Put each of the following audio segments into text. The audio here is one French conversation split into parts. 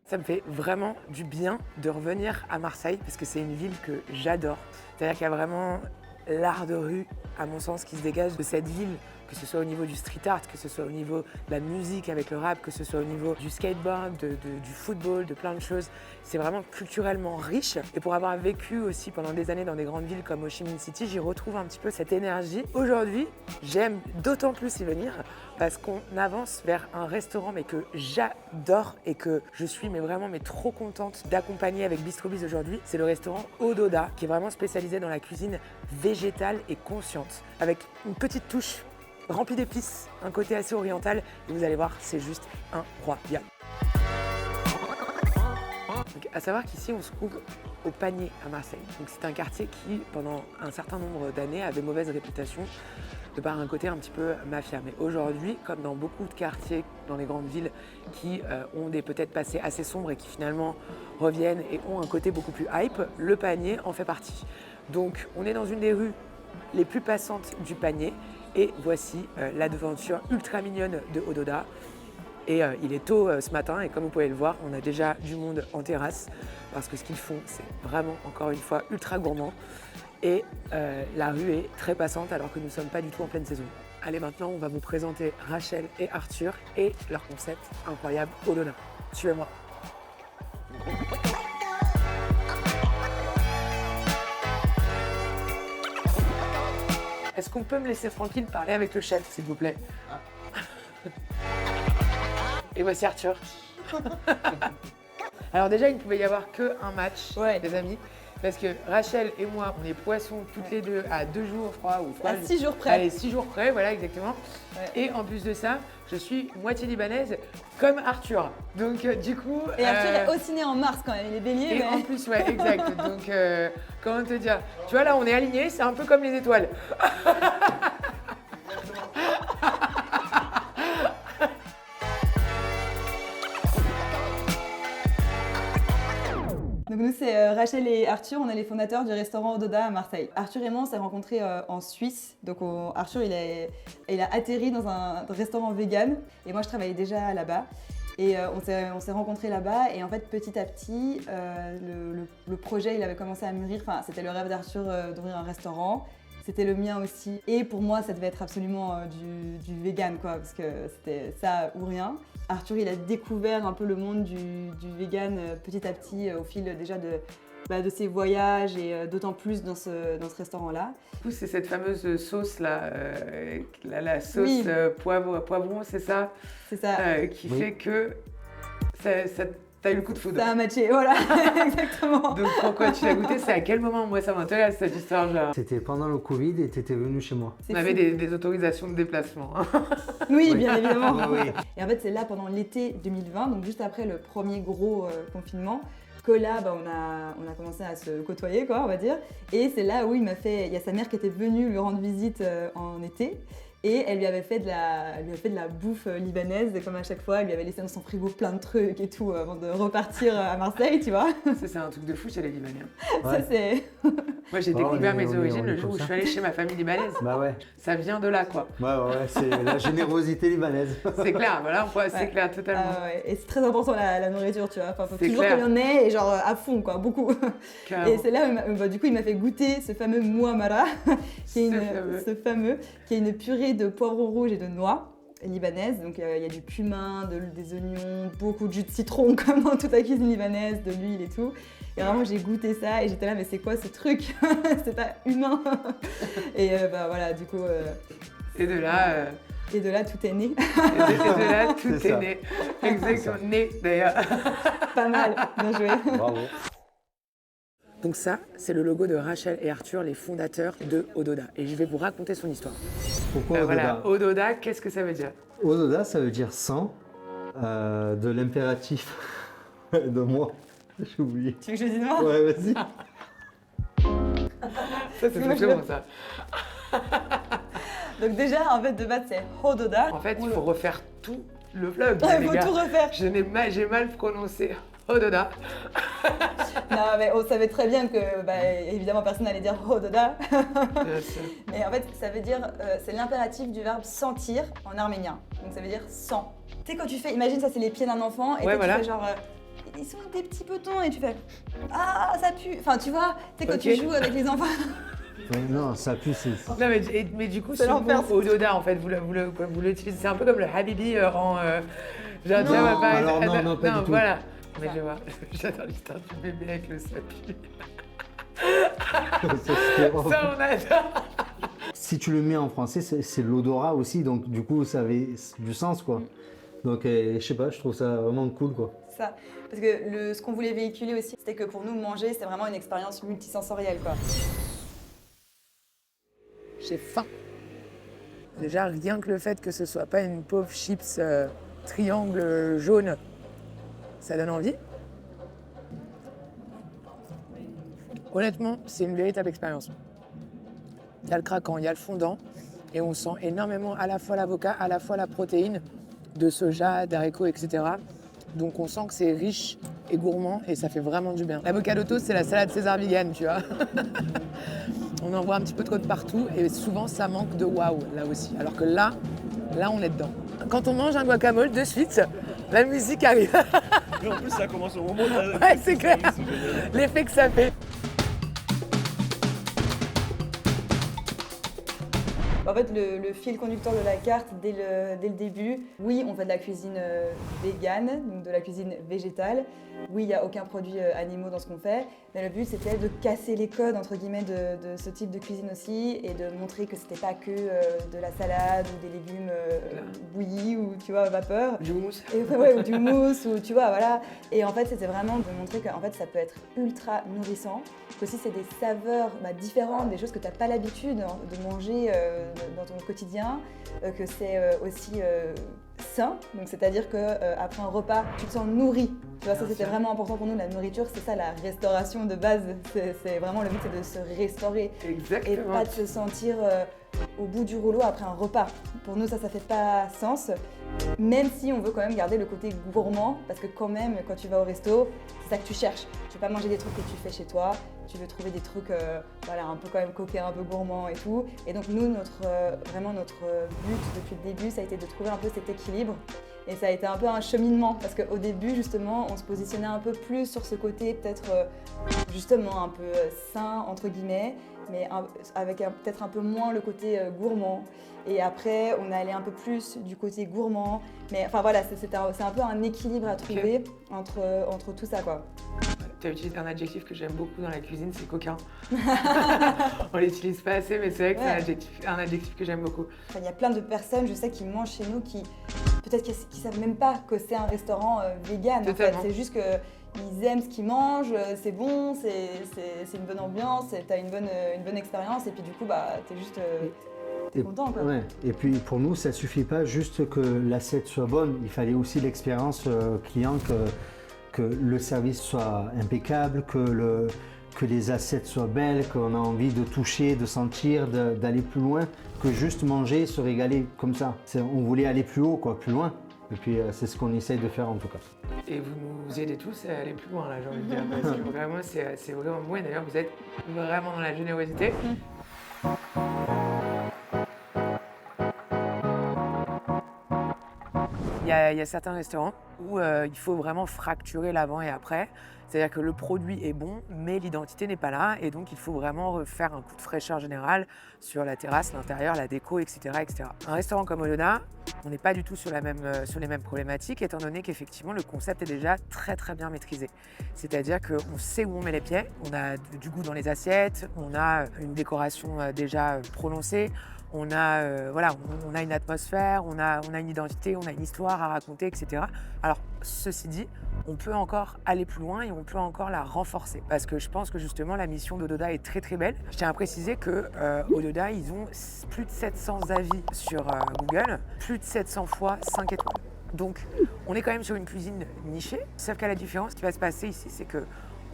Ça me fait vraiment du bien de revenir à Marseille parce que c'est une ville que j'adore. C'est-à-dire qu'il y a vraiment l'art de rue, à mon sens, qui se dégage de cette ville, que ce soit au niveau du street art, que ce soit au niveau de la musique avec le rap, que ce soit au niveau du skateboard, du football, de plein de choses. C'est vraiment culturellement riche. Et pour avoir vécu aussi pendant des années dans des grandes villes comme Ho Chi Minh City, j'y retrouve un petit peu cette énergie. Aujourd'hui, j'aime d'autant plus y venir parce qu'on avance vers un restaurant mais que j'adore et que je suis vraiment trop contente d'accompagner avec Bistro Biz aujourd'hui. C'est le restaurant Ododa qui est vraiment spécialisé dans la cuisine végétale et consciente avec une petite touche remplie d'épices, un côté assez oriental et vous allez voir, c'est juste incroyable. Donc, à savoir qu'ici, on se trouve au Panier à Marseille. Donc, c'est un quartier qui, pendant un certain nombre d'années, avait mauvaise réputation de par un côté un petit peu mafia. Mais aujourd'hui, comme dans beaucoup de quartiers dans les grandes villes qui ont des peut-être passés assez sombres et qui finalement reviennent et ont un côté beaucoup plus hype, le Panier en fait partie. Donc, on est dans une des rues les plus passantes du Panier et voici la devanture ultra mignonne de Ododa. Et il est tôt ce matin et comme vous pouvez le voir, on a déjà du monde en terrasse parce que ce qu'ils font, c'est vraiment, encore une fois, ultra gourmand. Et la rue est très passante alors que nous ne sommes pas du tout en pleine saison. Allez, maintenant, on va vous présenter Rachel et Arthur et leur concept incroyable Ododa. Suivez-moi. Est-ce qu'on peut me laisser tranquille parler avec le chef, s'il vous plaît? Et voici Arthur. Alors déjà, il ne pouvait y avoir qu'un match, les amis, parce que Rachel et moi, on est poissons toutes les deux à 2 jours, je crois, ou 3 jours. 6 jours près. Allez, 6 jours près, voilà, exactement. Ouais. Et en plus de ça, je suis moitié libanaise, comme Arthur. Donc du coup… Et Arthur est aussi né en mars quand même, il est bélier. Et en plus, ouais, exact. Donc, comment te dire? Tu vois, là, on est alignés, c'est un peu comme les étoiles. Donc nous, c'est Rachel et Arthur, on est les fondateurs du restaurant Ododa à Marseille. Arthur et moi, on s'est rencontrés en Suisse. Donc Arthur, il a atterri dans un restaurant vegan et moi, je travaillais déjà là-bas. Et on s'est rencontrés là-bas et en fait, petit à petit, le projet, il avait commencé à mûrir. Enfin, c'était le rêve d'Arthur d'ouvrir un restaurant. C'était le mien aussi. Et pour moi, ça devait être absolument du vegan, quoi, parce que c'était ça ou rien. Arthur, il a découvert un peu le monde du vegan petit à petit au fil déjà de ses voyages et d'autant plus dans ce restaurant-là. Du coup, c'est cette fameuse sauce là, la sauce poivron, c'est ça? C'est ça. Qui fait que t'as eu le coup de foudre. Ça a matché, voilà, exactement. Donc pourquoi tu l'as goûté? C'est à quel moment? Moi, ça m'intéresse cette histoire. Genre. C'était pendant le Covid et t'étais venu chez moi. On avait des autorisations de déplacement. Oui, bien évidemment. Oui. Et en fait, c'est là pendant l'été 2020, donc juste après le premier gros confinement, que là, on a commencé à se côtoyer, quoi, on va dire. Et c'est là où il y a sa mère qui était venue lui rendre visite en été. Et elle lui avait fait de la bouffe libanaise, comme à chaque fois, elle lui avait laissé dans son frigo plein de trucs et tout avant de repartir à Marseille, tu vois. Ça, c'est un truc de fou chez les Libanais. Ouais. Ça, c'est… Moi, j'ai découvert mes origines le jour où je suis allée chez ma famille libanaise. Bah ouais. Ça vient de là, quoi. Ouais, c'est la générosité libanaise. C'est clair, voilà, c'est clair, totalement. Ouais. Et c'est très important la nourriture, tu vois. Enfin, faut toujours clair. qu'il y en ait et genre à fond, quoi, beaucoup. Carrément. Et c'est là où du coup, il m'a fait goûter ce fameux mouamara, qui est une purée de poivrons rouges et de noix libanaise. Donc il y a du cumin, des oignons, beaucoup de jus de citron comme dans toute la cuisine libanaise, de l'huile et tout. Et vraiment j'ai goûté ça et j'étais là mais c'est quoi ce truc? C'est pas humain. Et voilà du coup… Et de là… Et de là tout est né. Et de là tout est né. Exactement, né d'ailleurs. Pas mal, bien joué. Bravo. Donc ça, c'est le logo de Rachel et Arthur, les fondateurs de Ododa. Et je vais vous raconter son histoire. Pourquoi Ododa? Voilà, Ododa, qu'est-ce que ça veut dire? Ododa, ça veut dire sang, de l'impératif de moi. J'ai oublié. Tu veux que je dise moi? Ouais, vas-y. Ça, c'est très bon, ça. Donc déjà, en fait, de base, c'est Ododa. En fait, il faut refaire tout le vlog, Ouais, les il faut gars. tout refaire. J'ai mal prononcé Ododa. Non, mais on savait très bien que, évidemment, personne n'allait dire Ododa. Mais en fait, ça veut dire, c'est l'impératif du verbe sentir en arménien. Donc ça veut dire sang. Tu sais, quand tu fais, imagine ça, c'est les pieds d'un enfant, et Ouais, toi, voilà. tu fais genre… ils sont des petits petons et tu fais ah ça pue. Enfin tu vois, c'est quand tu joues avec les enfants. Ouais, non, ça pue, c'est... Non, mais du coup, C'est c'est l'enfer, au Doda, en fait, vous l'utilisez. C'est un peu comme le Habibi en. Genre, Non. Alors, non, pas du tout. Voilà. Mais Ça. je vois, j'adore l'histoire du bébé avec le sapu. c'est horrible. Ça, on adore. Si tu le mets en français, c'est l'odorat aussi, donc du coup, ça avait du sens, quoi. Donc, je sais pas, je trouve ça vraiment cool, quoi. Ça. Parce que ce qu'on voulait véhiculer aussi, c'était que pour nous, manger, c'est vraiment une expérience multisensorielle, quoi. J'ai faim. Déjà, rien que le fait que ce soit pas une pauvre chips triangle jaune, ça donne envie. Honnêtement, c'est une véritable expérience. Il y a le craquant, il y a le fondant, et on sent énormément à la fois l'avocat, à la fois la protéine de soja, d'haricots, etc. Donc on sent que c'est riche et gourmand, et ça fait vraiment du bien. L'avocado toast, c'est la salade César vegan, tu vois. On en voit un petit peu trop de partout, et souvent ça manque de waouh, là aussi. Alors que là, on est dedans. Quand on mange un guacamole, de suite, la musique arrive. Mais en plus, ça commence au moment où Ouais, c'est clair. L'effet que ça fait. En fait, le fil conducteur de la carte, dès le début, oui, on fait de la cuisine végane, donc de la cuisine végétale. Oui, il n'y a aucun produit animaux dans ce qu'on fait, mais le but, c'était de casser les codes, entre guillemets, de ce type de cuisine aussi, et de montrer que c'était pas que de la salade ou des légumes bouillis ou, tu vois, vapeur. Du houmous. Ouais, ou du mousse, ou tu vois, voilà. Et en fait, c'était vraiment de montrer que en fait, ça peut être ultra nourrissant, qu'aussi c'est des saveurs différentes, des choses que tu n'as pas l'habitude de manger dans ton quotidien, que c'est aussi sain, donc c'est-à-dire qu'après un repas, tu te sens nourri. Tu vois, ça c'était vraiment important pour nous, la nourriture, c'est ça la restauration de base, c'est vraiment le but, c'est de se restaurer. Exactement. Et pas de se sentir au bout du rouleau après un repas. Pour nous, ça fait pas sens, même si on veut quand même garder le côté gourmand, parce que quand même, quand tu vas au resto, c'est ça que tu cherches. Tu veux pas manger des trucs que tu fais chez toi, tu veux trouver des trucs voilà, un peu quand même coquins, un peu gourmands et tout. Et donc nous, vraiment notre but depuis le début, ça a été de trouver un peu cet équilibre. Et ça a été un peu un cheminement, parce qu'au début, justement, on se positionnait un peu plus sur ce côté peut-être justement un peu sain, entre guillemets, mais avec peut-être un peu moins le côté gourmand. Et après, on est allé un peu plus du côté gourmand. Mais enfin voilà, c'est un peu un équilibre à trouver entre tout ça, quoi. Tu as utilisé un adjectif que j'aime beaucoup dans la cuisine, c'est coquin. On l'utilise pas assez, mais c'est vrai que c'est un adjectif que j'aime beaucoup. Enfin, il y a plein de personnes, je sais, qui mangent chez nous, qui peut-être qui savent même pas que c'est un restaurant vegan. En fait. C'est juste qu'ils aiment ce qu'ils mangent, c'est bon, c'est une bonne ambiance, tu as une bonne expérience, et puis du coup, t'es juste t'es content, quoi. Ouais. Et puis pour nous, ça suffit pas juste que l'assiette soit bonne, il fallait aussi l'expérience client, que le service soit impeccable, que les assiettes soient belles, qu'on a envie de toucher, de sentir, d'aller plus loin, que juste manger, se régaler comme ça. On voulait aller plus haut, quoi, plus loin. Et puis c'est ce qu'on essaye de faire en tout cas. Et vous nous aidez tous à aller plus loin, là, j'ai envie de dire, parce que vraiment, c'est vraiment beau. Et d'ailleurs, vous êtes vraiment dans la générosité. Il y a certains restaurants où il faut vraiment fracturer l'avant et après. C'est-à-dire que le produit est bon, mais l'identité n'est pas là. Et donc, il faut vraiment refaire un coup de fraîcheur général sur la terrasse, l'intérieur, la déco, etc., etc. Un restaurant comme Olona, on n'est pas du tout sur les mêmes problématiques, étant donné qu'effectivement, le concept est déjà très, très bien maîtrisé. C'est-à-dire qu'on sait où on met les pieds, on a du goût dans les assiettes, on a une décoration déjà prononcée. On a une atmosphère, on a une identité, on a une histoire à raconter, etc. Alors, ceci dit, on peut encore aller plus loin et on peut encore la renforcer. Parce que je pense que justement, la mission d'Ododa est très très belle. Je tiens à préciser que Ododa, ils ont plus de 700 avis sur Google, plus de 700 fois 5 étoiles. Donc, on est quand même sur une cuisine nichée. Sauf qu'à la différence, ce qui va se passer ici, c'est que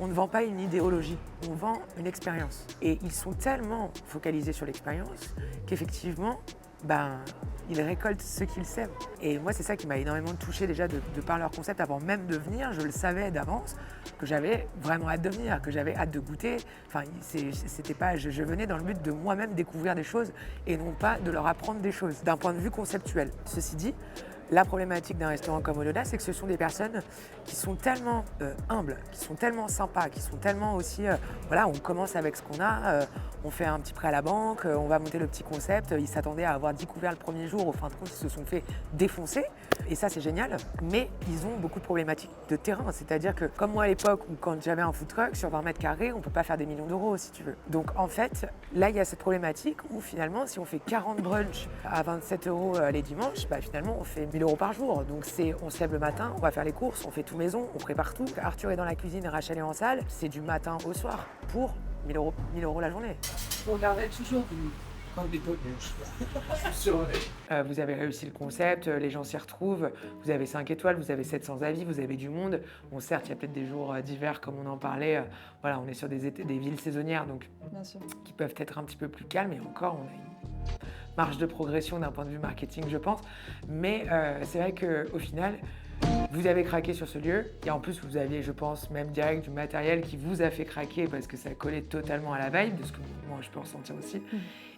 on ne vend pas une idéologie, on vend une expérience. Et ils sont tellement focalisés sur l'expérience qu'effectivement, ils récoltent ce qu'ils sèment. Et moi, c'est ça qui m'a énormément touchée déjà de par leur concept avant même de venir. Je le savais d'avance que j'avais vraiment hâte de venir, que j'avais hâte de goûter. Enfin, c'était pas, je venais dans le but de moi-même découvrir des choses et non pas de leur apprendre des choses d'un point de vue conceptuel. Ceci dit, La problématique d'un restaurant comme Au-Delà, c'est que ce sont des personnes qui sont tellement humbles, qui sont tellement sympas, qui sont tellement aussi, voilà, on commence avec ce qu'on a, on fait un petit prêt à la banque, on va monter le petit concept. Ils s'attendaient à avoir 10 couverts le premier jour, au fin de compte, ils se sont fait défoncer. Et ça, c'est génial. Mais ils ont beaucoup de problématiques de terrain. C'est-à-dire que, comme moi à l'époque, où quand j'avais un food truck, sur 20 mètres carrés, on ne peut pas faire des millions d'euros, si tu veux. Donc, en fait, là, il y a cette problématique où, finalement, si on fait 40 brunchs à 27 € les dimanches, bah, finalement, on fait 1 000 € par jour. Donc, on se lève le matin, on va faire les courses, on fait tout maison, on prépare tout. Arthur est dans la cuisine et Rachel est en salle. C'est du matin au soir pour 1 000 € la journée. On regardait toujours comme des potes. Vous avez réussi le concept, les gens s'y retrouvent, vous avez 5 étoiles, vous avez 700 avis, vous avez du monde. Bon, certes, il y a peut-être des jours d'hiver, comme on en parlait. Voilà, on est sur des villes saisonnières, donc Bien sûr. qui peuvent être un petit peu plus calmes. Et encore, on a une marge de progression d'un point de vue marketing, je pense. Mais c'est vrai qu'au final, vous avez craqué sur ce lieu. Et en plus, vous aviez, je pense, même direct du matériel qui vous a fait craquer parce que ça collait totalement à la vibe, de ce que moi, je peux ressentir aussi.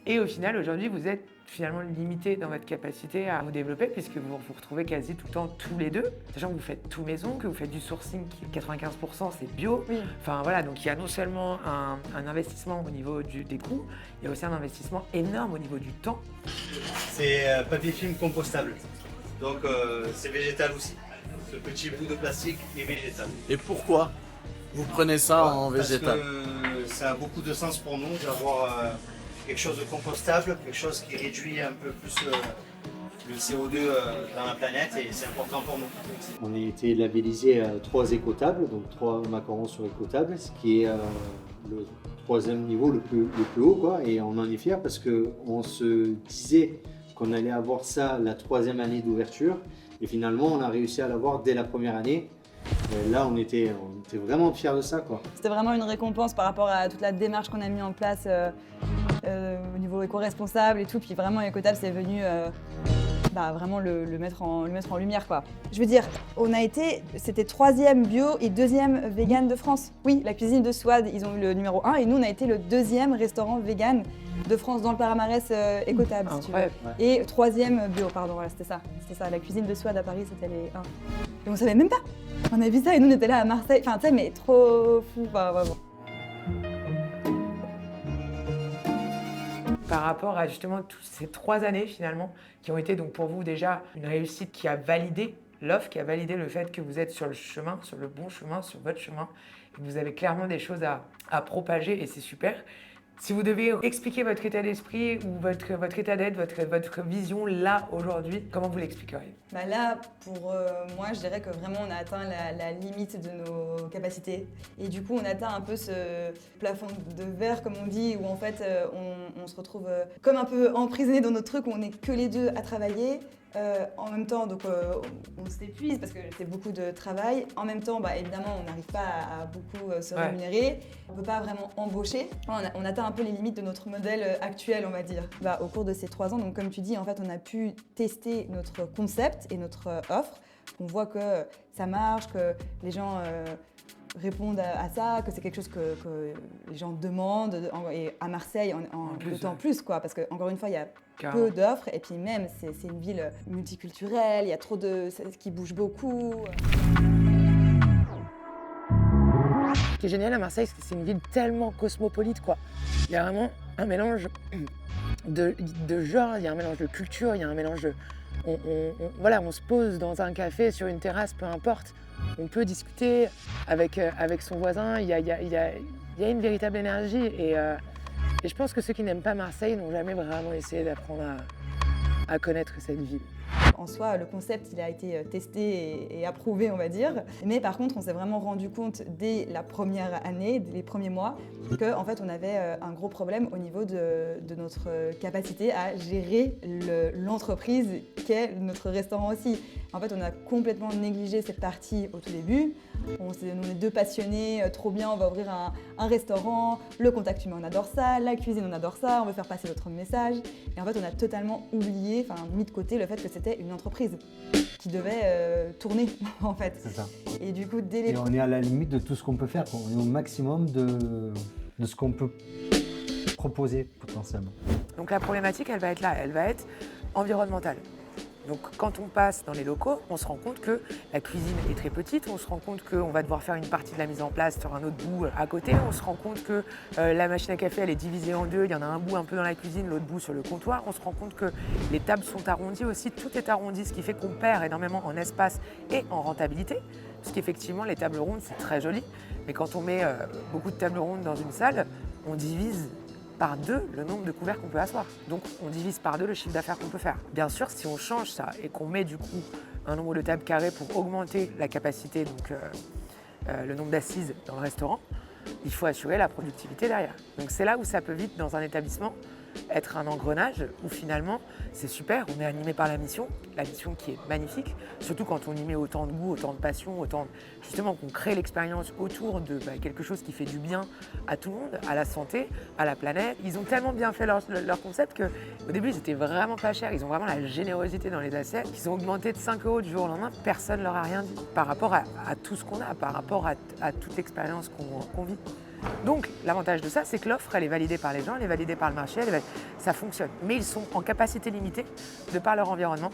Et au final, aujourd'hui, vous êtes finalement limité dans votre capacité à vous développer puisque vous vous retrouvez quasi tout le temps tous les deux, sachant que vous faites tout maison, que vous faites du sourcing qui 95% c'est bio. Oui. Enfin voilà, donc il y a non seulement un investissement au niveau des coûts, il y a aussi un investissement énorme au niveau du temps. C'est papier film compostable, donc c'est végétal aussi. Ce petit bout de plastique est végétal. Et pourquoi vous prenez ça en végétal? Parce que ça a beaucoup de sens pour nous d'avoir quelque chose de compostable, quelque chose qui réduit un peu plus le CO2 dans la planète et c'est important pour nous. On a été labellisé 3 écotables, donc 3 macarons sur écotable, ce qui est le 3e niveau le plus haut, quoi. Et on en est fiers parce qu'on se disait qu'on allait avoir ça la 3e année d'ouverture et finalement on a réussi à l'avoir dès la première année. Là, on était vraiment fiers de ça, quoi. C'était vraiment une récompense par rapport à toute la démarche qu'on a mis en place au niveau éco-responsable et tout. Puis vraiment, Écotable, c'est venu vraiment le mettre en lumière, quoi. Je veux dire, c'était 3e bio et 2e vegan de France. Oui, la cuisine de Souad, ils ont eu le numéro 1 et nous, on a été le 2e restaurant vegan de France dans le palmarès Écotable, si tu veux. Et 3e bio, pardon, voilà, c'était ça. La cuisine de Souad à Paris, c'était les 1. Et on savait même pas. On a vu ça et nous, on était là à Marseille. Enfin, tu sais, mais trop fou, enfin, vraiment. Par rapport à justement toutes ces 3 années finalement, qui ont été donc pour vous déjà une réussite qui a validé l'offre, qui a validé le fait que vous êtes sur le chemin, sur le bon chemin, sur votre chemin, et que vous avez clairement des choses à propager et c'est super. Si vous devez expliquer votre état d'esprit ou votre état d'être, votre vision là aujourd'hui, comment vous l'expliqueriez? Là, pour moi, je dirais que vraiment on a atteint la limite de nos capacités. Et du coup, on atteint un peu ce plafond de verre, comme on dit, où en fait on se retrouve comme un peu emprisonné dans notre truc, où on n'est que les deux à travailler. En même temps, donc, on s'épuise parce que c'est beaucoup de travail. En même temps, évidemment, on n'arrive pas à beaucoup se rémunérer. On ne peut pas vraiment embaucher. On atteint un peu les limites de notre modèle actuel, on va dire. Au cours de ces 3 ans, donc, comme tu dis, en fait, on a pu tester notre concept et notre offre. On voit que ça marche, que les gens répondent à ça, que c'est quelque chose que les gens demandent. Et à Marseille, d'autant plus, quoi, parce qu'encore une fois, il y a peu d'offres et puis même c'est une ville multiculturelle, il y a trop qui bouge beaucoup. Ce qui est génial à Marseille, c'est que c'est une ville tellement cosmopolite, quoi. Il y a vraiment un mélange de genres, il y a un mélange de culture, il y a un mélange de... on se pose dans un café, sur une terrasse, peu importe. On peut discuter avec son voisin, il y a une véritable énergie et je pense que ceux qui n'aiment pas Marseille n'ont jamais vraiment essayé d'apprendre à connaître cette ville. En soi, le concept, il a été testé et approuvé, on va dire. Mais par contre, on s'est vraiment rendu compte dès la première année, dès les premiers mois, qu'en fait, on avait un gros problème au niveau de notre capacité à gérer l'entreprise qu'est notre restaurant aussi. En fait, on a complètement négligé cette partie au tout début. On est 2 passionnés, trop bien, on va ouvrir un restaurant, le contact humain, on adore ça, la cuisine, on adore ça, on veut faire passer notre message. Et en fait, on a totalement oublié, mis de côté le fait que c'était une entreprise qui devait tourner, en fait. C'est ça. Et du coup, Et on est à la limite de tout ce qu'on peut faire, quoi. On est au maximum de ce qu'on peut proposer potentiellement. Donc la problématique, elle va être là, elle va être environnementale. Donc quand on passe dans les locaux, on se rend compte que la cuisine est très petite, on se rend compte qu'on va devoir faire une partie de la mise en place sur un autre bout à côté, on se rend compte que la machine à café elle est divisée en deux, il y en a un bout un peu dans la cuisine, l'autre bout sur le comptoir, on se rend compte que les tables sont arrondies aussi, tout est arrondi, ce qui fait qu'on perd énormément en espace et en rentabilité, parce qu'effectivement les tables rondes c'est très joli, mais quand on met beaucoup de tables rondes dans une salle, on divise par 2 le nombre de couverts qu'on peut asseoir. Donc on divise par 2 le chiffre d'affaires qu'on peut faire. Bien sûr, si on change ça et qu'on met du coup un nombre de tables carrées pour augmenter la capacité, donc le nombre d'assises dans le restaurant, il faut assurer la productivité derrière. Donc c'est là où ça peut vite, dans un établissement, être un engrenage où finalement c'est super, on est animé par la mission qui est magnifique, surtout quand on y met autant de goût, autant de passion, justement qu'on crée l'expérience autour de quelque chose qui fait du bien à tout le monde, à la santé, à la planète. Ils ont tellement bien fait leur concept qu'au début ils étaient vraiment pas chers, ils ont vraiment la générosité dans les assiettes, ils ont augmenté de 5 € du jour au lendemain, personne ne leur a rien dit par rapport à tout ce qu'on a, par rapport à toute l'expérience qu'on vit. Donc l'avantage de ça, c'est que l'offre, elle est validée par les gens, elle est validée par le marché, ça fonctionne. Mais ils sont en capacité limitée de par leur environnement.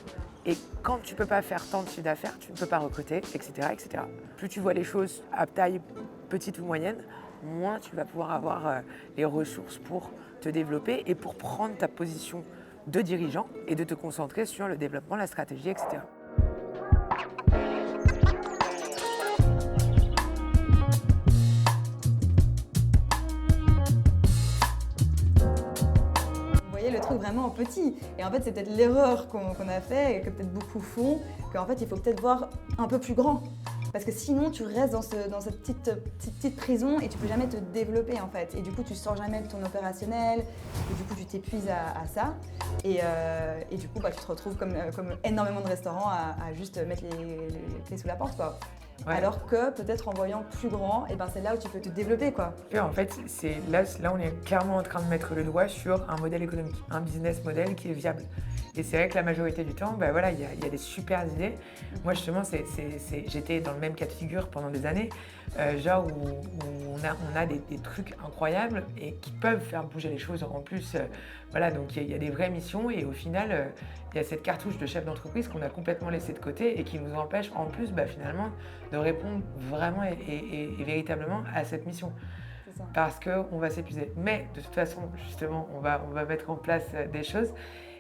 Et quand tu ne peux pas faire tant de chiffre d'affaires, tu ne peux pas recruter, etc., etc. Plus tu vois les choses à taille petite ou moyenne, moins tu vas pouvoir avoir les ressources pour te développer et pour prendre ta position de dirigeant et de te concentrer sur le développement, la stratégie, etc. Le truc vraiment petit. Et en fait, c'est peut-être l'erreur qu'on a fait et que peut-être beaucoup font, qu'en fait, il faut peut-être voir un peu plus grand. Parce que sinon, tu restes dans cette petite prison et tu peux jamais te développer en fait. Et du coup, tu sors jamais de ton opérationnel, et du coup, tu t'épuises à ça. Et du coup, tu te retrouves comme énormément de restaurants à juste mettre les clés sous la porte, quoi. Ouais. Alors que peut-être en voyant plus grand, c'est là où tu peux te développer, quoi. Et en fait, là, on est clairement en train de mettre le doigt sur un modèle économique, un business model qui est viable. Et c'est vrai que la majorité du temps, il y a des super idées. Moi, justement, j'étais dans le même cas de figure pendant des années, où on a des trucs incroyables et qui peuvent faire bouger les choses en plus. Donc il y a des vraies missions et au final, il y a cette cartouche de chef d'entreprise qu'on a complètement laissée de côté et qui nous empêche en plus, finalement, de répondre vraiment et véritablement à cette mission. Parce qu'on va s'épuiser. Mais de toute façon, justement, on va mettre en place des choses.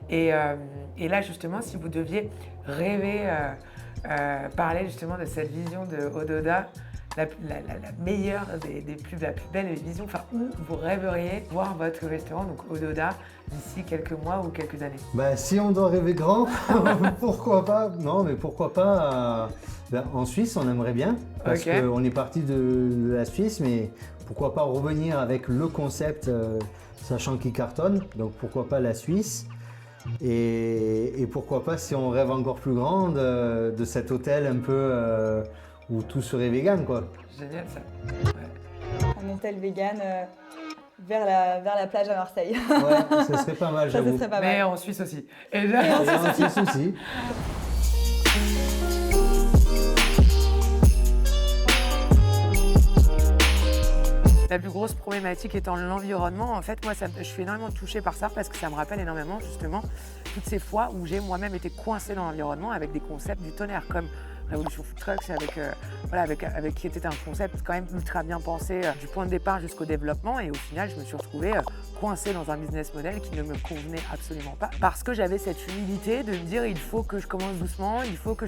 Et là, justement, si vous deviez rêver, parler justement de cette vision de Ododa, la meilleure la plus belle vision, où vous rêveriez voir votre restaurant, donc Ododa, d'ici quelques mois ou quelques années? Si on doit rêver grand, pourquoi pas? Non, mais pourquoi pas en Suisse, on aimerait bien, parce qu'on est parti de la Suisse, mais pourquoi pas revenir avec le concept, sachant qu'il cartonne, donc pourquoi pas la Suisse? Et pourquoi pas, si on rêve encore plus grand, de cet hôtel un peu où tout serait vegan, quoi. Génial ça. Ouais. Un hôtel vegan vers la plage à Marseille. Ouais, ça serait pas mal, j'avoue. Mais en Suisse aussi. Et en Suisse aussi. La plus grosse problématique étant l'environnement, en fait, moi, je suis énormément touchée par ça parce que ça me rappelle énormément, justement, toutes ces fois où j'ai moi-même été coincée dans l'environnement avec des concepts du tonnerre, comme Révolution Food Trucks, avec qui était un concept quand même ultra bien pensé du point de départ jusqu'au développement. Et au final, je me suis retrouvée coincée dans un business model qui ne me convenait absolument pas. Parce que j'avais cette humilité de me dire, il faut que je commence doucement, il faut que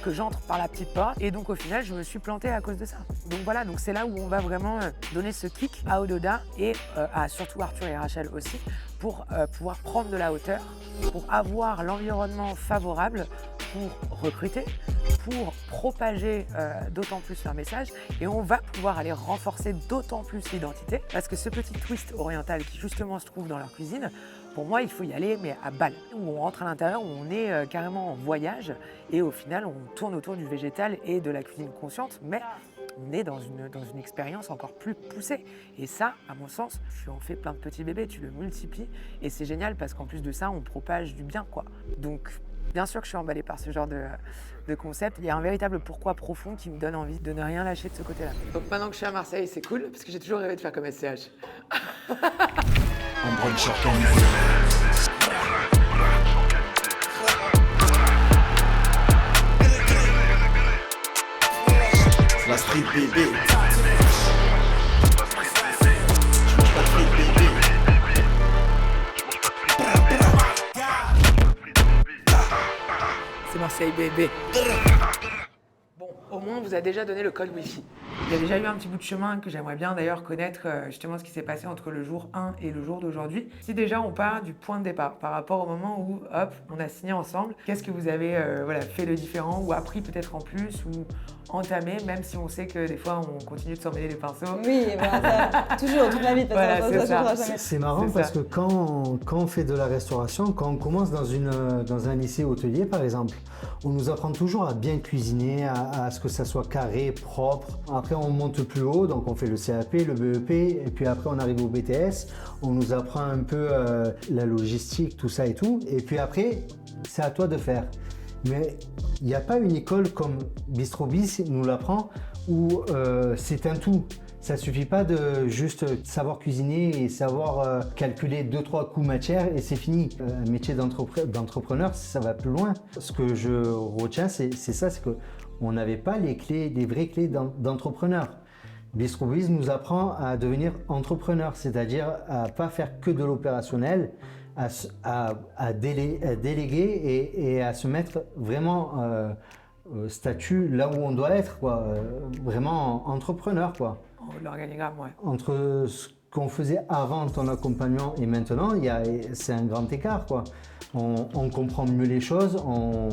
j'entre par la petite porte. Et donc, au final, je me suis plantée à cause de ça. Donc voilà, donc c'est là où on va vraiment donner ce kick à Ododa et à surtout Arthur et Rachel aussi, pour pouvoir prendre de la hauteur, pour avoir l'environnement favorable, pour recruter, pour propager d'autant plus leur message, et on va pouvoir aller renforcer d'autant plus l'identité, parce que ce petit twist oriental qui justement se trouve dans leur cuisine, pour moi il faut y aller mais à balle, où on rentre à l'intérieur, où on est carrément en voyage, et au final on tourne autour du végétal et de la cuisine consciente, mais on est dans une expérience encore plus poussée. Et ça, à mon sens, tu en fais plein de petits bébés, tu le multiplies, et c'est génial parce qu'en plus de ça, on propage du bien, quoi. Donc, bien sûr que je suis emballée par ce genre de concept. Il y a un véritable pourquoi profond qui me donne envie de ne rien lâcher de ce côté-là. Donc maintenant que je suis à Marseille, c'est cool, parce que j'ai toujours rêvé de faire comme SCH. En brunch sur ton frites, bébé. Je mange pas de frites, bébé. C'est Marseille bébé. Bon, au moins on vous a déjà donné le code Wi-Fi. Il y a déjà eu un petit bout de chemin que j'aimerais bien d'ailleurs connaître justement ce qui s'est passé entre le jour 1 et le jour d'aujourd'hui. Si déjà on part du point de départ par rapport au moment où hop, on a signé ensemble, qu'est-ce que vous avez fait de différent ou appris peut-être en plus ou entamé, même si on sait que des fois on continue de s'emmêler les pinceaux. Oui, voilà, ça, toujours, toute la vie, de toute Voilà, façon, c'est ça ça. changera jamais. C'est marrant C'est parce ça. que quand on fait de la restauration, quand on commence dans un lycée hôtelier par exemple, on nous apprend toujours à bien cuisiner, à ce que ça soit carré, propre. Après on monte plus haut, donc on fait le CAP, le BEP, et puis après on arrive au BTS, on nous apprend un peu la logistique, tout ça et tout. Et puis après, c'est à toi de faire. Mais il n'y a pas une école comme Bistrobis nous l'apprend où c'est un tout. Ça suffit pas de juste savoir cuisiner et savoir calculer 2-3 coûts matière et c'est fini. Un métier d'entrepreneur, ça va plus loin. Ce que je retiens, c'est ça, c'est qu'on n'avait pas les vraies clés d'entrepreneur. Bistrobis nous apprend à devenir entrepreneur, c'est-à-dire à pas faire que de l'opérationnel, à déléguer et à se mettre vraiment statut là où on doit être, quoi. Vraiment entrepreneur, quoi. L'organigramme, ouais. Entre ce qu'on faisait avant ton accompagnement et maintenant, c'est un grand écart, quoi. On comprend mieux les choses, on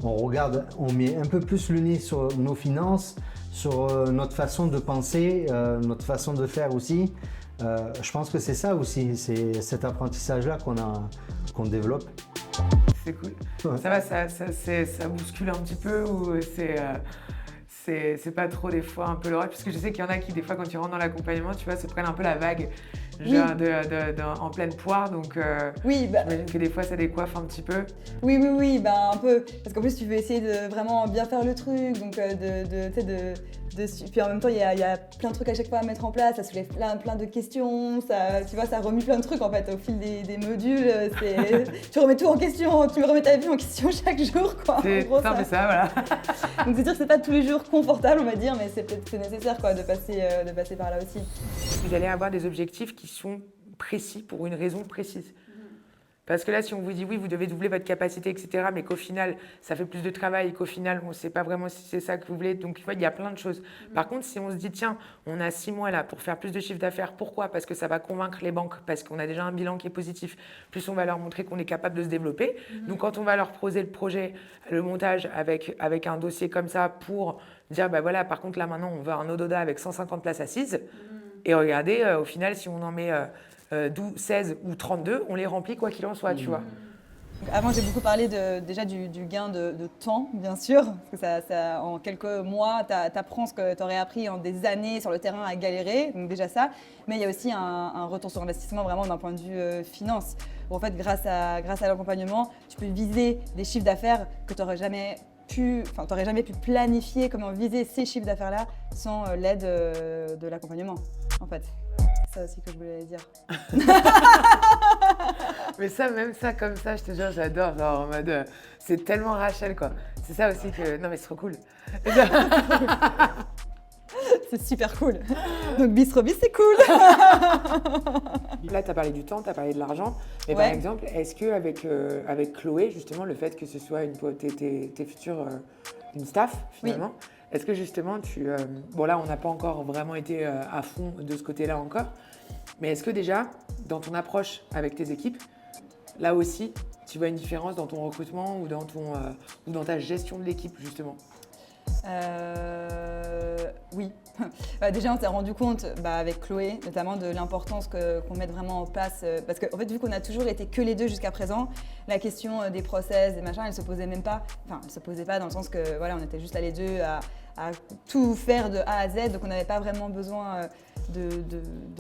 regarde, on met un peu plus le nez sur nos finances, sur notre façon de penser, notre façon de faire aussi. Je pense que c'est ça aussi, c'est cet apprentissage-là qu'on développe. C'est cool. Ouais. Ça va, ça bouscule un petit peu ou c'est pas trop des fois un peu le rush? Parce que je sais qu'il y en a qui, des fois, quand ils rentrent dans l'accompagnement, tu vois, se prennent un peu la vague genre, en pleine poire. Donc, Oui, bah, j'imagine que des fois, ça décoiffe un petit peu. oui, bah, un peu. Parce qu'en plus, tu veux essayer de vraiment bien faire le truc. Donc, puis en même temps, il y a plein de trucs à chaque fois à mettre en place. Ça soulève plein de questions. Ça, tu vois, ça remue plein de trucs en fait au fil des modules. Tu remets tout en question. Tu remets ta vie en question chaque jour, quoi. C'est En gros, un peu ça, voilà. Donc, c'est sûr que c'est pas tous les jours confortable, on va dire, mais c'est peut-être nécessaire, quoi, de passer par là aussi. Vous allez avoir des objectifs qui sont précis pour une raison précise. Parce que là, si on vous dit oui, vous devez doubler votre capacité, etc., mais qu'au final, ça fait plus de travail et qu'au final, on ne sait pas vraiment si c'est ça que vous voulez. Donc, il y a plein de choses. Par contre, si on se dit, tiens, on a 6 mois là pour faire plus de chiffre d'affaires, pourquoi? Parce que ça va convaincre les banques, parce qu'on a déjà un bilan qui est positif. Plus on va leur montrer qu'on est capable de se développer. Donc, quand on va leur proposer le projet, le montage avec un dossier comme ça pour dire, bah voilà, par contre, là, maintenant, on veut un Ododa avec 150 places assises. Et regardez, au final, si on en met 12, 16 ou 32, on les remplit quoi qu'il en soit, tu vois. Donc, avant, j'ai beaucoup parlé déjà du gain de temps, bien sûr, parce que en quelques mois, tu apprends ce que tu aurais appris en des années sur le terrain à galérer, donc déjà ça. Mais il y a aussi un retour sur investissement vraiment d'un point de vue finance. Où en fait, grâce à l'accompagnement, tu peux viser des chiffres d'affaires que tu n'aurais jamais pu planifier comment viser ces chiffres d'affaires-là sans l'aide de l'accompagnement, en fait. C'est ça aussi que je voulais dire. Mais ça, même ça, comme ça, je te jure, j'adore. Genre en mode, c'est tellement Rachel, quoi. C'est ça aussi que. Non, mais c'est trop cool. C'est super cool. Donc Bistrobis, c'est cool. Là, tu as parlé du temps, tu as parlé de l'argent. Mais Ouais. par exemple, est-ce qu'avec avec Chloé, justement, le fait que ce soit tes futures une staff, finalement, est-ce que justement, bon, là, on n'a pas encore vraiment été à fond de ce côté-là encore. Mais est-ce que déjà, dans ton approche avec tes équipes, là aussi, tu vois une différence dans ton recrutement ou dans ta gestion de l'équipe, justement? Oui. Déjà, on s'est rendu compte avec Chloé, notamment de l'importance qu'on mette vraiment en place. Parce qu'en fait, vu qu'on a toujours été que les deux jusqu'à présent, la question des process, des machins, elle se posait même pas. Enfin, elle se posait pas dans le sens que voilà, on était juste là les deux à tout faire de A à Z, donc on n'avait pas vraiment besoin de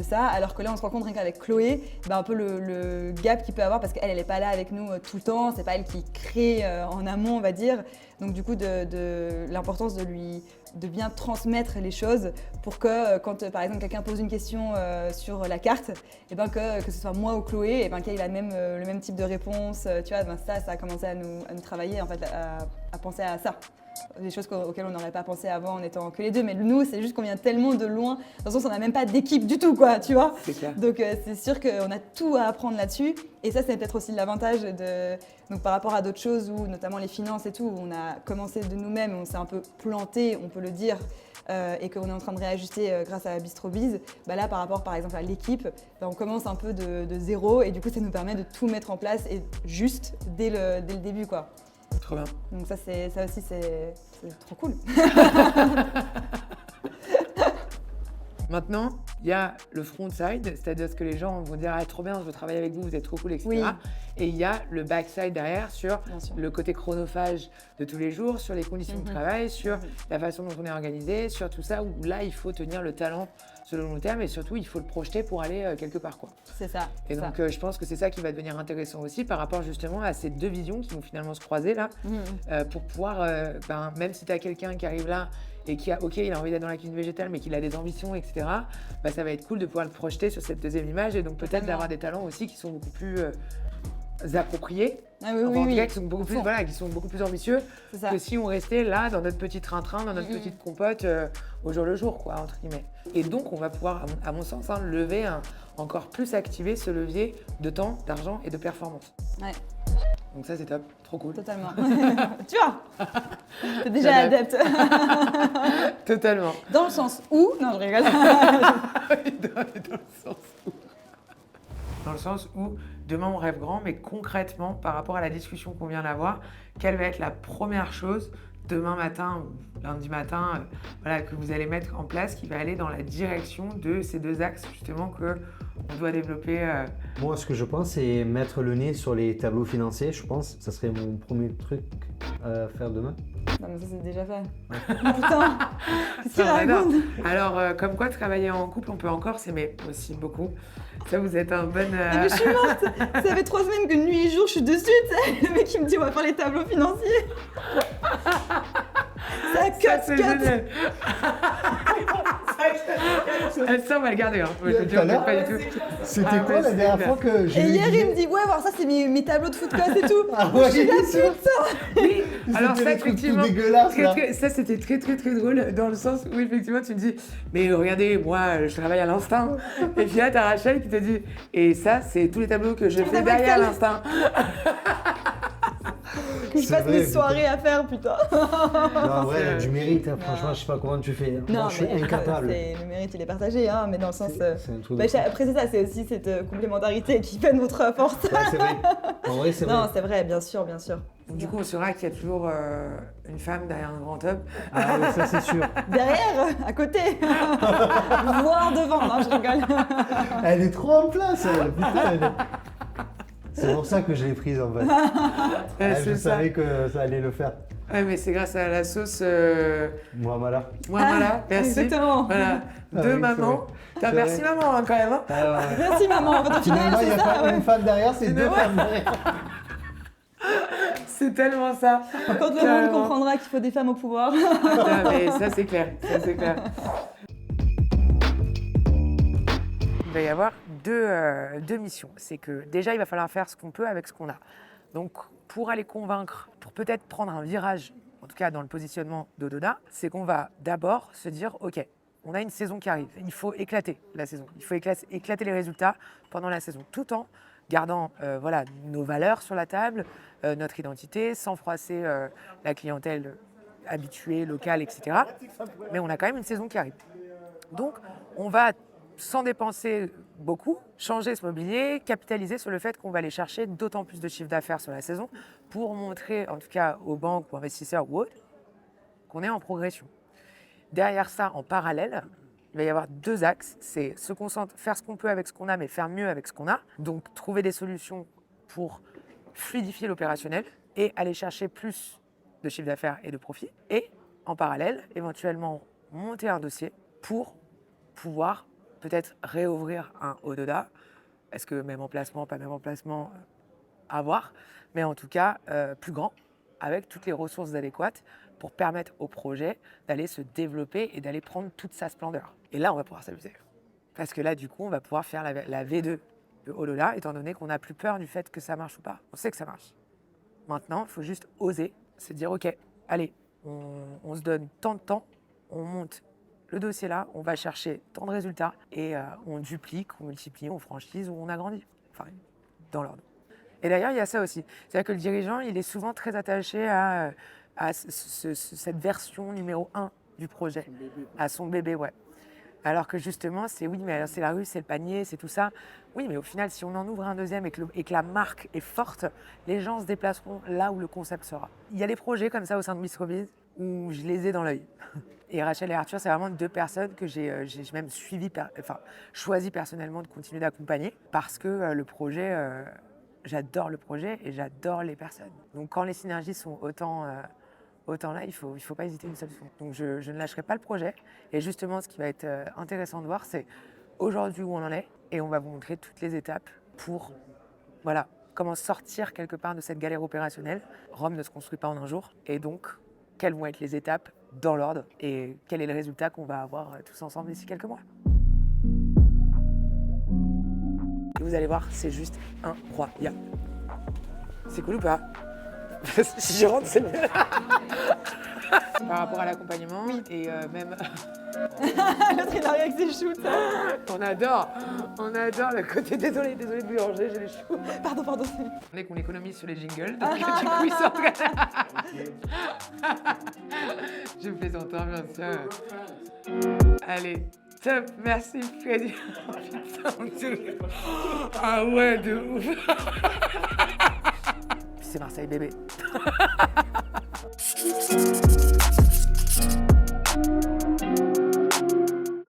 ça. Alors que là, on se rend compte rien qu'avec Chloé, un peu le gap qu'il peut avoir parce qu'elle n'est pas là avec nous tout le temps, c'est pas elle qui crée en amont, on va dire. Donc du coup, de l'importance de bien transmettre les choses pour que quand par exemple quelqu'un pose une question sur la carte, et que ce soit moi ou Chloé, qu'il y ait le même type de réponse. Tu vois, ça a commencé à nous travailler en fait, à penser à ça des choses auxquelles on n'aurait pas pensé avant en étant que les deux. Mais nous, c'est juste qu'on vient tellement de loin. De toute façon, on n'a même pas d'équipe du tout, quoi, tu vois. C'est clair. Donc c'est sûr qu'on a tout à apprendre là-dessus. Et ça, c'est peut-être aussi l'avantage donc, par rapport à d'autres choses, où, notamment les finances et tout, où on a commencé de nous-mêmes, on s'est un peu planté, on peut le dire, et qu'on est en train de réajuster grâce à BistroBiz. Là, par rapport, par exemple, à l'équipe, on commence un peu de zéro, et du coup, ça nous permet de tout mettre en place et juste dès le début, quoi. Trop bien. Donc ça aussi, c'est trop cool. Maintenant, il y a le front side, c'est-à-dire ce que les gens vont dire « Ah, trop bien, je veux travailler avec vous, vous êtes trop cool, etc. Oui. » Et il y a le backside derrière sur Bien sûr. le côté chronophage de tous les jours, sur les conditions de travail, sur la façon dont on est organisé, sur tout ça, où là, il faut tenir le talent sur le long terme et surtout, il faut le projeter pour aller quelque part, quoi. C'est ça. Et donc, je pense que c'est ça qui va devenir intéressant aussi par rapport justement à ces deux visions qui vont finalement se croiser là, pour pouvoir, même si tu as quelqu'un qui arrive là et qui a, il a envie d'être dans la cuisine végétale, mais qu'il a des ambitions, etc., ça va être cool de pouvoir le projeter sur cette deuxième image et donc peut-être d'avoir des talents aussi qui sont beaucoup plus appropriés, Ah oui, enfin, en tout oui. cas, qui sont beaucoup plus, qui sont beaucoup plus ambitieux C'est ça. que si on restait là dans notre petit train-train, dans notre petite compote au jour le jour, quoi, entre guillemets. Et donc, on va pouvoir, à mon sens, lever encore plus activer ce levier de temps, d'argent et de performance. Ouais, Donc ça, c'est top, trop cool. totalement. Tu vois, t'es déjà adepte. Totalement. Dans le sens où... Non, je rigole. Dans le sens où demain on rêve grand, mais concrètement, par rapport à la discussion qu'on vient d'avoir, quelle va être la première chose demain matin ou lundi matin que vous allez mettre en place qui va aller dans la direction de ces deux axes justement qu'on doit développer Moi, ce que je pense, c'est mettre le nez sur les tableaux financiers. Je pense que ça serait mon premier truc à faire demain. Non, mais ça, c'est déjà fait. Putain, qu'est-ce qu'il Non, mais non. raconte? Alors, comme quoi travailler en couple, on peut encore s'aimer aussi beaucoup. Ça, vous êtes un bon... Mais je suis morte. Ça fait 3 semaines que nuit et jour, je suis dessus, tu sais. Le mec, il me dit, on va faire les tableaux financiers. Ça C'est génial. Ça, on va le garder. Hein. Je te dis, on ne pas du tout. C'était quoi la dernière fois que j'ai Et vu hier, Guy il me dit, ouais, alors ça, c'est mes tableaux de footcast et tout. Ah ouais, Je suis là, bien sûr. putain. Oui, alors C'était ça, les trucs tout effectivement, dégueulasses, là. ça c'était très drôle dans le sens où effectivement tu me dis mais regardez, moi je travaille à l'instinct et puis là t'as Rachel qui te dit et ça c'est tous les tableaux que je fais derrière l'instinct. Que je C'est passe vrai, mes soirées à faire, putain. Non, en vrai, il y a du mérite. Hein. Franchement, je sais pas comment tu fais. Moi, je suis incapable. Le mérite, il est partagé, hein, mais dans le sens... C'est un truc de fou. Après, c'est ça, c'est aussi cette complémentarité qui fait notre force. Ouais, c'est vrai. En vrai, c'est vrai. Non, c'est vrai, bien sûr, bien sûr. Du coup on saura qu'il y a toujours une femme derrière un grand homme. Ah oui, ça c'est sûr. Derrière, à côté, voire devant, non, je rigole. Elle est trop en place, elle. Putain, c'est pour ça que je l'ai prise en fait. Je savais que ça allait le faire. Ouais mais c'est grâce à la sauce Muhammad. voilà, merci. Exactement. Voilà, Ah deux oui, mamans. c'est Merci vrai. maman hein, quand même. Hein. Ah, ouais. Merci maman, votre final, Finalement, il n'y c'est a ça, pas ouais. une femme derrière, c'est deux femmes derrière. C'est tellement ça. Quand le monde Carrément. comprendra qu'il faut des femmes au pouvoir. Ah, mais ça c'est clair, ça c'est clair. Il va y avoir deux missions. C'est que déjà il va falloir faire ce qu'on peut avec ce qu'on a. Donc pour aller convaincre, pour peut-être prendre un virage, en tout cas dans le positionnement d'Ododa, c'est qu'on va d'abord se dire ok, on a une saison qui arrive, il faut éclater la saison, il faut éclater les résultats pendant la saison, tout en gardant nos valeurs sur la table, notre identité, sans froisser la clientèle habituée, locale, etc. Mais on a quand même une saison qui arrive. Donc, on va, sans dépenser beaucoup, changer ce mobilier, capitaliser sur le fait qu'on va aller chercher d'autant plus de chiffre d'affaires sur la saison pour montrer, en tout cas aux banques ou investisseurs ou autres, qu'on est en progression. Derrière ça, en parallèle, il va y avoir deux axes. C'est faire ce qu'on peut avec ce qu'on a, mais faire mieux avec ce qu'on a. Donc, trouver des solutions pour fluidifier l'opérationnel et aller chercher plus de chiffre d'affaires et de profit. Et en parallèle, éventuellement, monter un dossier pour pouvoir peut-être réouvrir un Ododa. Est-ce que même emplacement, pas même emplacement, à voir. Mais en tout cas, plus grand, avec toutes les ressources adéquates pour permettre au projet d'aller se développer et d'aller prendre toute sa splendeur. Et là, on va pouvoir s'amuser. Parce que là, du coup, on va pouvoir faire la V2 de Olola, étant donné qu'on n'a plus peur du fait que ça marche ou pas. On sait que ça marche. Maintenant, il faut juste oser se dire, OK, allez, on se donne tant de temps, on monte le dossier là, on va chercher tant de résultats et on duplique, on multiplie, on franchise ou on agrandit. Enfin, dans l'ordre. Et d'ailleurs, il y a ça aussi. C'est-à-dire que le dirigeant, il est souvent très attaché à cette version numéro 1 du projet, à son bébé, ouais. Alors que justement, c'est oui, mais alors c'est la rue, c'est le panier, c'est tout ça. Oui, mais au final, si on en ouvre un deuxième et que la marque est forte, les gens se déplaceront là où le concept sera. Il y a des projets comme ça au sein de Bistrobiz où je les ai dans l'œil. Et Rachel et Arthur, c'est vraiment 2 personnes que j'ai même choisi personnellement de continuer d'accompagner parce que le projet, j'adore le projet et j'adore les personnes. Donc quand les synergies sont autant là, il faut pas hésiter une seule seconde. Donc je ne lâcherai pas le projet. Et justement, ce qui va être intéressant de voir, c'est aujourd'hui où on en est. Et on va vous montrer toutes les étapes pour comment sortir quelque part de cette galère opérationnelle. Rome ne se construit pas en un jour. Et donc, quelles vont être les étapes dans l'ordre et quel est le résultat qu'on va avoir tous ensemble d'ici quelques mois. Et vous allez voir, c'est juste incroyable. C'est cool ou pas? Si je rentre, c'est mieux. Par rapport à l'accompagnement et même... L'autre, il arrive avec ses shoots. On adore le côté... Désolé de vous déranger, j'ai les choux. Pardon. On est qu'on économise sur les jingles, donc du coup, ils sont très... Je plaisante, bien sûr. Allez, top, merci Freddy. Ah ouais, de ouf. Puis c'est Marseille bébé.